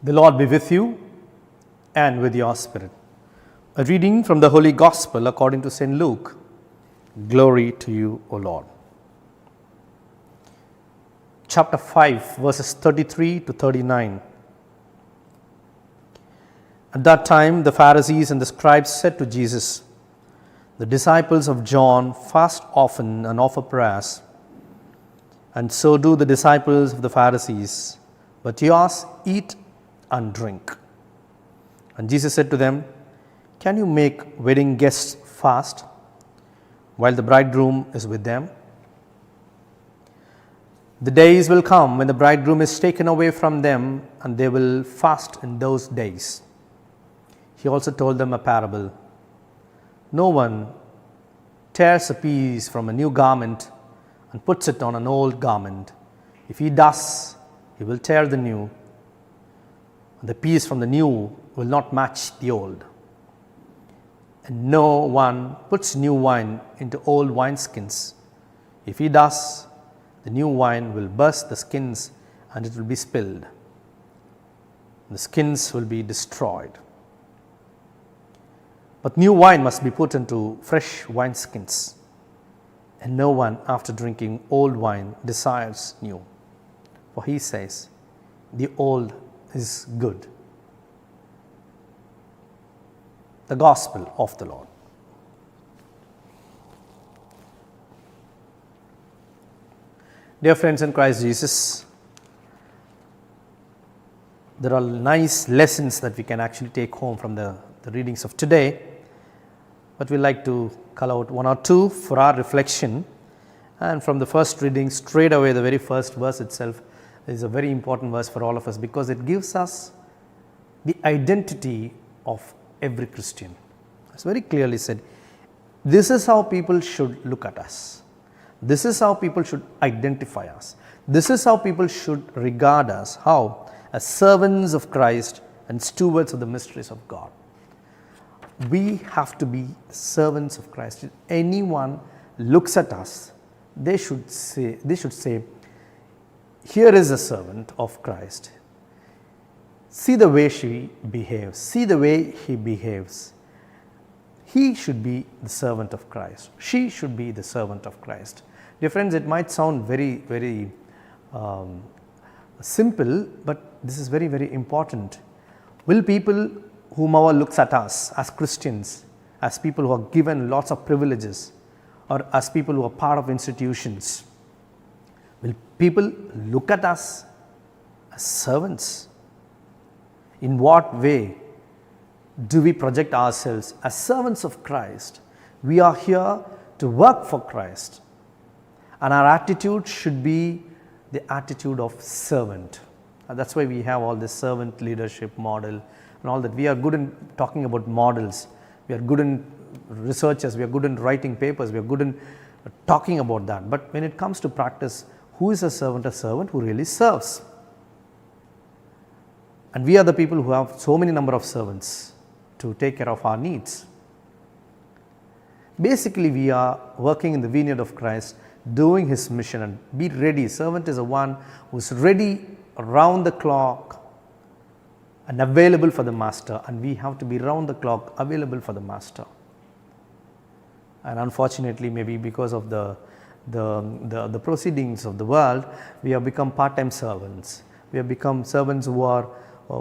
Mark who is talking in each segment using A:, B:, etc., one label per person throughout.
A: The Lord be with you and with your spirit. A reading from the Holy Gospel according to St. Luke. Glory to you, O Lord. Chapter 5, verses 33 to 39. At that time, the Pharisees and the scribes said to Jesus, "The disciples of John fast often and offer prayers, and so do the disciples of the Pharisees, but yours eat and drink." And Jesus said to them, "Can you make wedding guests fast while the bridegroom is with them? The days will come when the bridegroom is taken away from them, and they will fast in those days." He also told them a parable. "No one tears a piece from a new garment and puts it on an old garment. If he does, he will tear the new. The piece from the new will not match the old. And no one puts new wine into old wineskins. If he does, the new wine will burst the skins and it will be spilled. The skins will be destroyed. But new wine must be put into fresh wineskins. And no one, after drinking old wine, desires new. For he says, the old is good." The Gospel of the Lord. Dear friends in Christ Jesus, there are nice lessons that we can actually take home from the readings of today, but we'd like to call out one or two for our reflection. And from the first reading, straight away, the very first verse itself is a very important verse for all of us, because it gives us the identity of every Christian. It's very clearly said, this is how people should look at us. This is how people should identify us. This is how people should regard us. How? As servants of Christ and stewards of the mysteries of God. We have to be servants of Christ. If anyone looks at us, they should say, here is a servant of Christ. See the way she behaves. See the way he behaves. He should be the servant of Christ. She should be the servant of Christ. Dear friends, it might sound very, very simple, but this is very, very important. Will people whomever looks at us as Christians, as people who are given lots of privileges, or as people who are part of institutions, will people look at us as servants? In what way do we project ourselves as servants of Christ? We are here to work for Christ, and our attitude should be the attitude of servant. And that's why we have all this servant leadership model and all that. We are good in talking about models. We are good in researchers. We are good in writing papers. We are good in talking about that. But when it comes to practice, who is a servant? A servant who really serves. And we are the people who have so many number of servants to take care of our needs. Basically, we are working in the vineyard of Christ, doing his mission, and be ready. Servant is the one who is ready around the clock and available for the master, and we have to be round the clock available for the master. And unfortunately, maybe because of the proceedings of the world, we have become part-time servants. We have become servants who are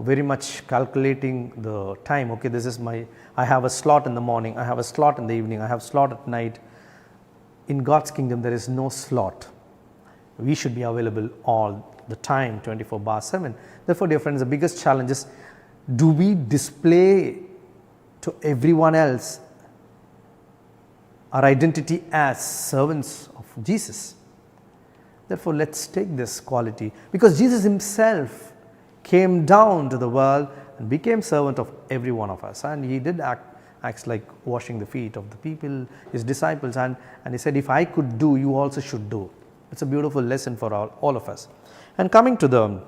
A: very much calculating the time. Okay, this is I have a slot in the morning, I have a slot in the evening, I have a slot at night. In God's kingdom, there is no slot. We should be available all the time, 24/7. Therefore, dear friends, the biggest challenge is, do we display to everyone else our identity as servants of Jesus? Therefore, let's take this quality, because Jesus himself came down to the world and became servant of every one of us, and he did acts like washing the feet of the people, his disciples, and he said, if I could do, you also should do. It's a beautiful lesson for all of us. And coming to the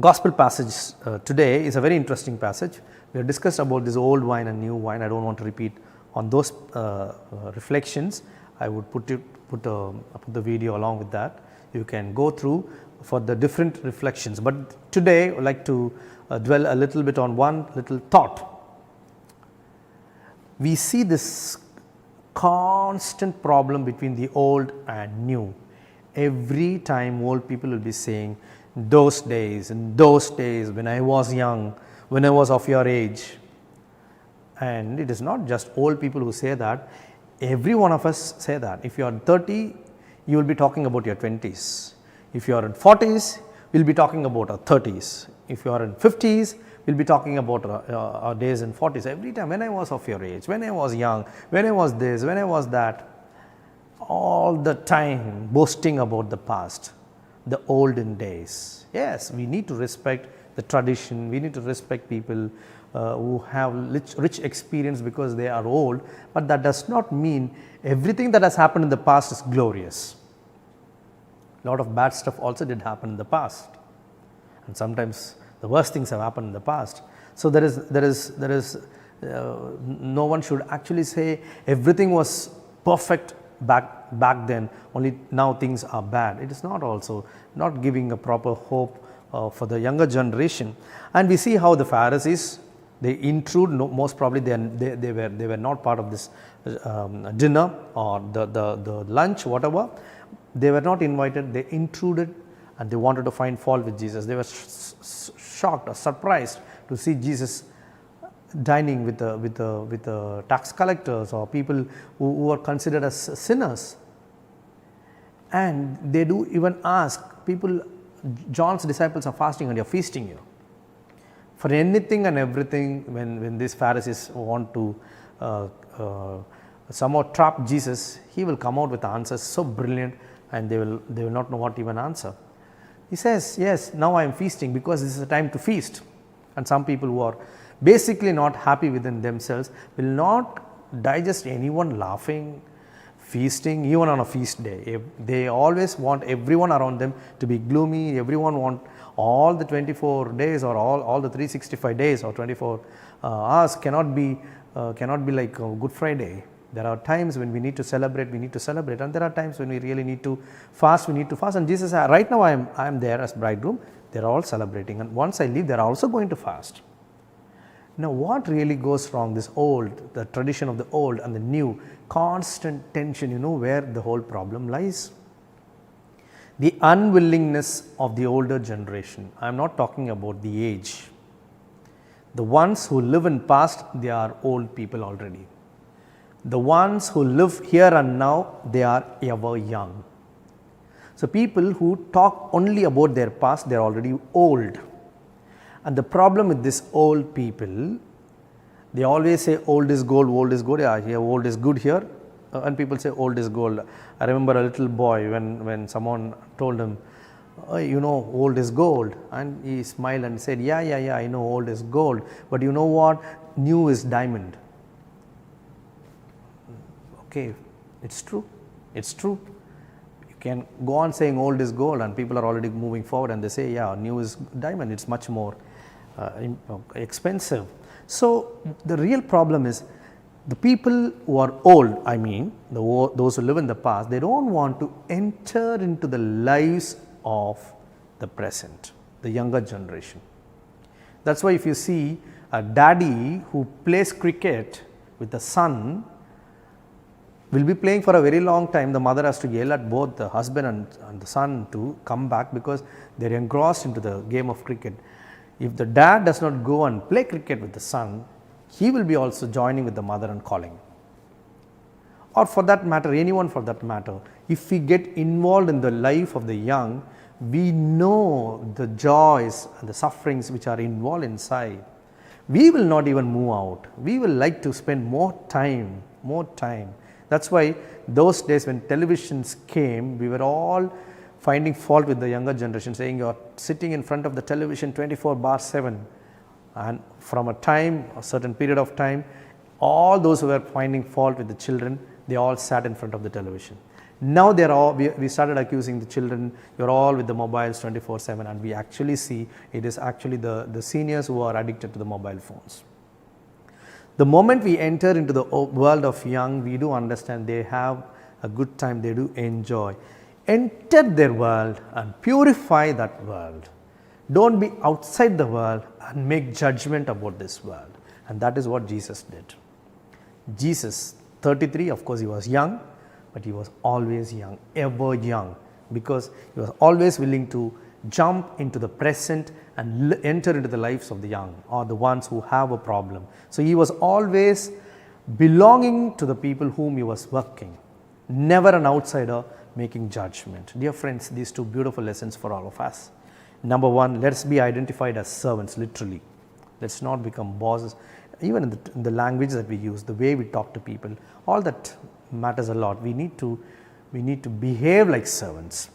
A: gospel passage today is a very interesting passage. We have discussed about this old wine and new wine. I don't want to repeat on those reflections. I would put the video along with that. you can go through for the different reflections. But today I would like to dwell a little bit on one little thought. We see this constant problem between the old and new. Every time old people will be saying, those days when I was young, when I was of your age. And it is not just old people who say that, every one of us say that. If you are 30, you will be talking about your 20s. If you are in 40s, we will be talking about our 30s. If you are in 50s, we will be talking about our days in 40s. Every time, when I was of your age, when I was young, when I was this, when I was that, all the time boasting about the past, the olden days. Yes, we need to respect the tradition, we need to respect people who have rich experience because they are old, but that does not mean everything that has happened in the past is glorious. A lot of bad stuff also did happen in the past, and sometimes the worst things have happened in the past. So there is no one should actually say everything was perfect back then, only now things are bad. It is not, also not giving a proper hope for the younger generation. And we see how the Pharisees, they intrude, most probably they were not part of this dinner or the lunch, whatever. They were not invited, they intruded and they wanted to find fault with Jesus. They were shocked or surprised to see Jesus dining with the tax collectors or people who are considered as sinners. And they do even ask people, John's disciples are fasting and you are feasting you. For anything and everything, when these Pharisees want to somehow trap Jesus, he will come out with answers so brilliant, and they will not know what to even answer. He says, yes, now I am feasting because this is a time to feast. And some people who are basically not happy within themselves will not digest anyone laughing, feasting, even on a feast day. They always want everyone around them to be gloomy. Everyone want all the 24 days or all the 365 days or 24 hours cannot be like Good Friday. There are times when we need to celebrate, and there are times when we really need to fast, And Jesus said, right now I am there as bridegroom, they are all celebrating, and once I leave, they are also going to fast. Now what really goes wrong, the tradition of the old and the new, constant tension, where the whole problem lies? The unwillingness of the older generation. I am not talking about the age. The ones who live in past, they are old people already. The ones who live here and now, they are ever young. So people who talk only about their past, they are already old. And the problem with these old people, they always say old is gold, yeah, here old is good here, and people say old is gold. I remember a little boy when someone told him, oh, old is gold, and he smiled and said, yeah, I know old is gold, but you know what, new is diamond. Okay, it's true. You can go on saying old is gold, and people are already moving forward and they say, yeah, new is diamond, it's much more expensive. So the real problem is the people who are old, those who live in the past, they don't want to enter into the lives of the present, the younger generation. That's why if you see a daddy who plays cricket with the son, will be playing for a very long time, the mother has to yell at both the husband and the son to come back because they are engrossed into the game of cricket. If the dad does not go and play cricket with the son, he will be also joining with the mother and calling. Or for that matter, anyone for that matter, if we get involved in the life of the young, we know the joys and the sufferings which are involved inside. We will not even move out. We will like to spend more time. That's why those days when televisions came, we were all finding fault with the younger generation, saying you are sitting in front of the television 24/7. And from a certain period of time, all those who were finding fault with the children, they all sat in front of the television. Now we started accusing the children, you're all with the mobiles 24/7, and we actually see it is actually the seniors who are addicted to the mobile phones. The moment we enter into the world of young, we do understand they have a good time, they do enjoy. enter their world and purify that world. Don't be outside the world and make judgment about this world. And that is what Jesus did. Jesus, 33, of course he was young, but he was always young, ever young, because he was always willing to jump into the present and enter into the lives of the young or the ones who have a problem. So he was always belonging to the people whom he was working, never an outsider making judgment. Dear friends, these two beautiful lessons for all of us. Number one, let's be identified as servants, literally. Let's not become bosses. Even in the language that we use, the way we talk to people, all that matters a lot. We need to behave like servants.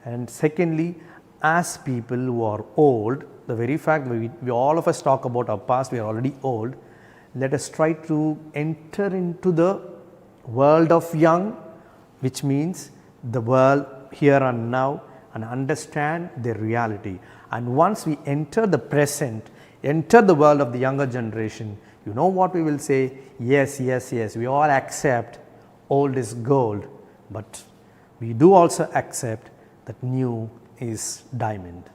A: And secondly, as people who are old, the very fact that we all of us talk about our past, we are already old. Let us try to enter into the world of young, which means the world here and now, and understand their reality. And once we enter the present, enter the world of the younger generation, you know what we will say? Yes, yes, yes, we all accept old is gold, but we do also accept that new is diamond.